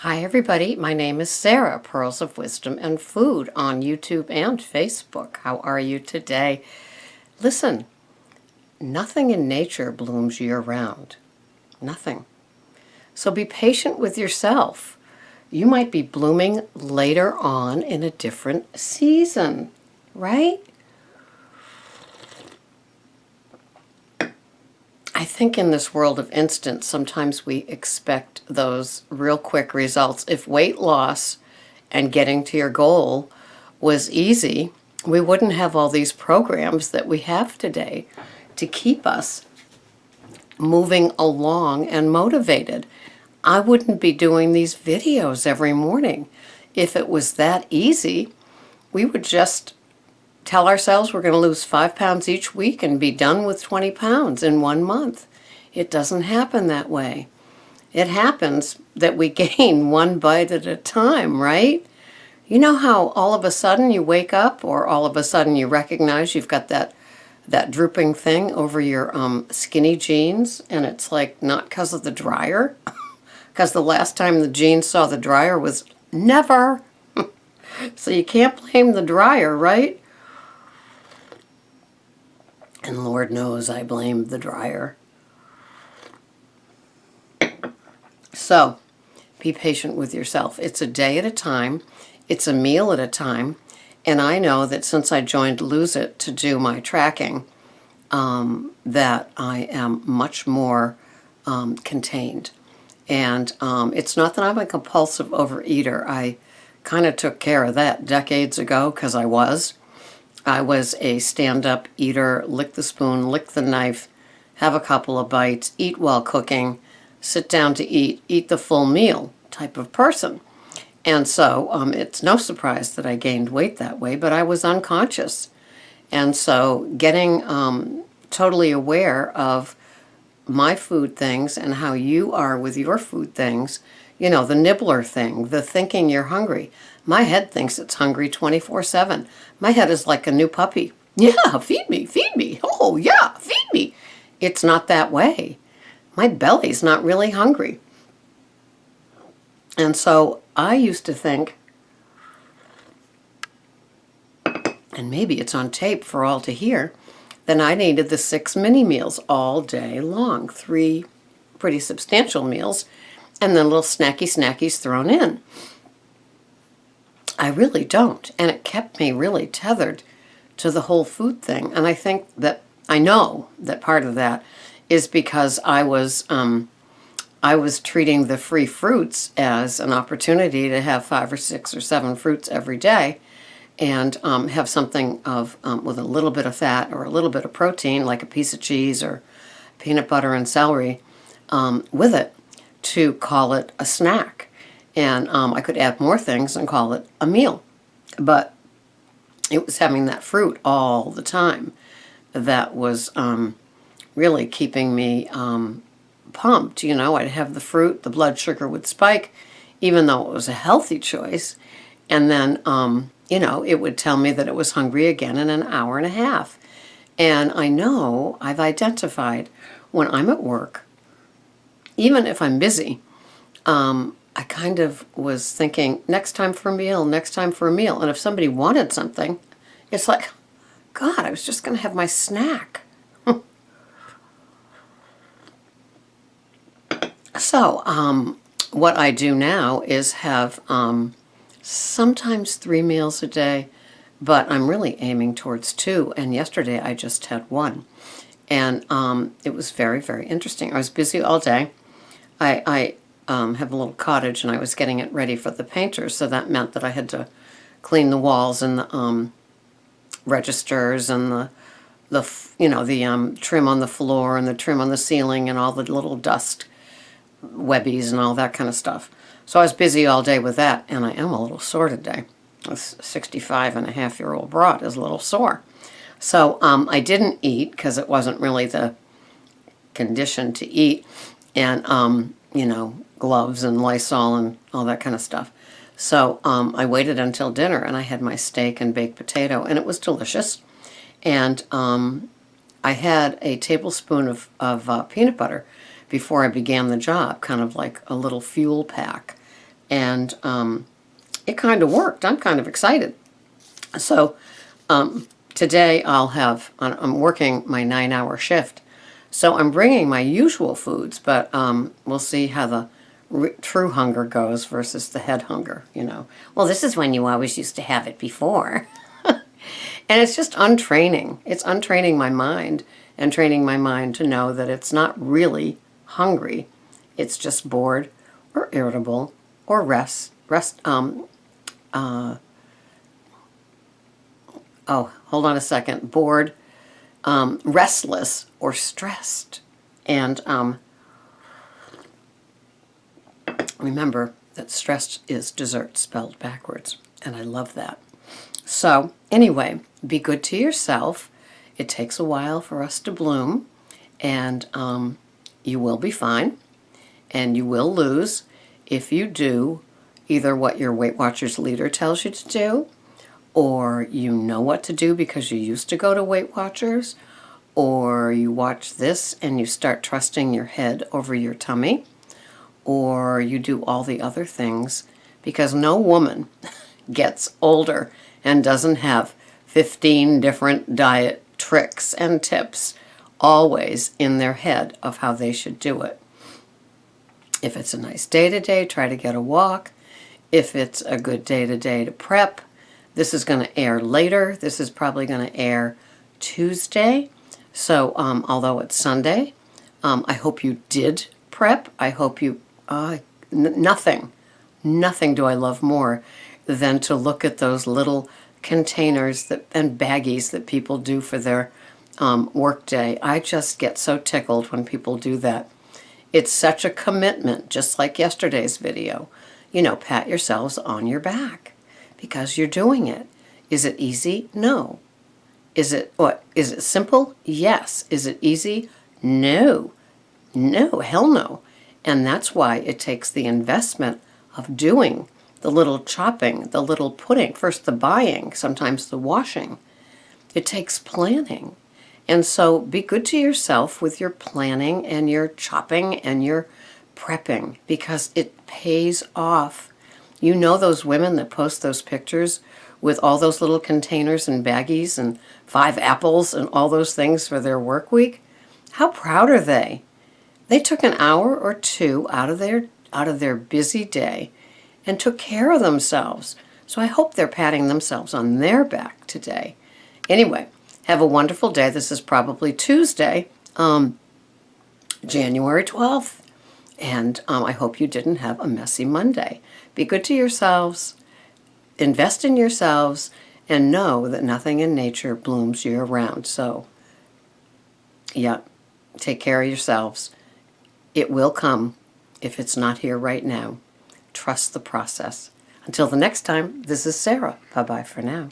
Hi everybody, my name is Sarah, Pearls of Wisdom and Food on YouTube and Facebook. How are you today? Listen, nothing in nature blooms year-round. Nothing. So be patient with yourself. You might be blooming later on in a different season, right? I think in this world of instant, sometimes we expect those real quick results. If weight loss and getting to your goal was easy, we wouldn't have all these programs that we have today to keep us moving along and motivated. I wouldn't be doing these videos every morning. If it was that easy, we would just tell ourselves we're going to lose 5 pounds each week and be done with 20 pounds in 1 month. It doesn't happen that way. It happens that we gain one bite at a time, right? You know how all of a sudden you wake up, or all of a sudden you recognize you've got that drooping thing over your skinny jeans, and it's like not because of the dryer, because the last time the jeans saw the dryer was never. So you can't blame the dryer, right? And Lord knows I blamed the dryer. So, be patient with yourself. It's a day at a time. It's a meal at a time. And I know that since I joined Lose It to do my tracking, that I am much more contained. And it's not that I'm a compulsive overeater. I kind of took care of that decades ago because I was a stand-up eater, lick the spoon, lick the knife, have a couple of bites, eat while cooking, sit down to eat the full meal type of person. And so it's no surprise that I gained weight that way, but I was unconscious. And so getting totally aware of my food things and how you are with your food things, you know, the nibbler thing, the thinking you're hungry. My head thinks it's hungry 24/7. My head is like a new puppy. Yeah, feed me, feed me. Oh, yeah, feed me. It's not that way. My belly's not really hungry. And so I used to think, and maybe it's on tape for all to hear, then I needed the 6 mini meals all day long, 3 pretty substantial meals, and then little snackies thrown in. I really don't, and it kept me really tethered to the whole food thing. And I know that part of that is because I was treating the free fruits as an opportunity to have 5 or 6 or 7 fruits every day, and have something of with a little bit of fat or a little bit of protein, like a piece of cheese or peanut butter and celery, with it, to call it a snack. And I could add more things and call it a meal. But it was having that fruit all the time that was really keeping me pumped. You know, I'd have the fruit, the blood sugar would spike, even though it was a healthy choice. And then, you know, it would tell me that it was hungry again in an hour and a half. And I know I've identified when I'm at work, even if I'm busy, I kind of was thinking, next time for a meal, next time for a meal. And if somebody wanted something, it's like, God, I was just going to have my snack. So, what I do now is have sometimes 3 meals a day, but I'm really aiming towards 2. And yesterday I just had 1. And it was very, very interesting. I was busy all day. I have a little cottage, and I was getting it ready for the painters, so that meant that I had to clean the walls and the registers and the trim on the floor and the trim on the ceiling and all the little dust webbies and all that kind of stuff. So I was busy all day with that, and I am a little sore today. A 65-and-a-half-year-old broad is a little sore. So I didn't eat because it wasn't really the condition to eat, and you know, gloves and Lysol and all that kind of stuff. So I waited until dinner, and I had my steak and baked potato, and it was delicious. And I had a tablespoon of peanut butter before I began the job, kind of like a little fuel pack. and it kind of worked. I'm kind of excited. So today I'm working my 9-hour shift, so I'm bringing my usual foods, but we'll see how the true hunger goes versus the head hunger, Well, this is when you always used to have it before. And it's just untraining. It's untraining my mind and training my mind to know that it's not really hungry. It's just bored or irritable or hold on a second. Bored, restless, or stressed. And remember that stressed is dessert spelled backwards. And I love that. So anyway, be good to yourself. It takes a while for us to bloom. And you will be fine. And you will lose if you do either what your Weight Watchers leader tells you to do, or you know what to do because you used to go to Weight Watchers, or you watch this and you start trusting your head over your tummy, or you do all the other things, because no woman gets older and doesn't have 15 different diet tricks and tips always in their head of how they should do it. If it's a nice day today, try to get a walk. If it's a good day today to prep, this is going to air later. This is probably going to air Tuesday. So although it's Sunday, I hope you did prep. I hope you, nothing do I love more than to look at those little containers and baggies that people do for their work day. I just get so tickled when people do that. It's such a commitment, just like yesterday's video. Pat yourselves on your back because you're doing it. Is it easy? No. Is it simple? Yes. Is it easy? No. No, hell no. And that's why it takes the investment of doing the little chopping, the little putting, first the buying, sometimes the washing. It takes planning. And so be good to yourself with your planning and your chopping and your prepping because it pays off. You know those women that post those pictures with all those little containers and baggies and 5 apples and all those things for their work week? How proud are they? They took an hour or 2 out of their busy day and took care of themselves. So I hope they're patting themselves on their back today. Anyway, have a wonderful day. This is probably Tuesday, January 12th. And I hope you didn't have a messy Monday. Be good to yourselves, invest in yourselves, and know that nothing in nature blooms year-round. So, yeah, take care of yourselves. It will come if it's not here right now. Trust the process. Until the next time, this is Sarah. Bye-bye for now.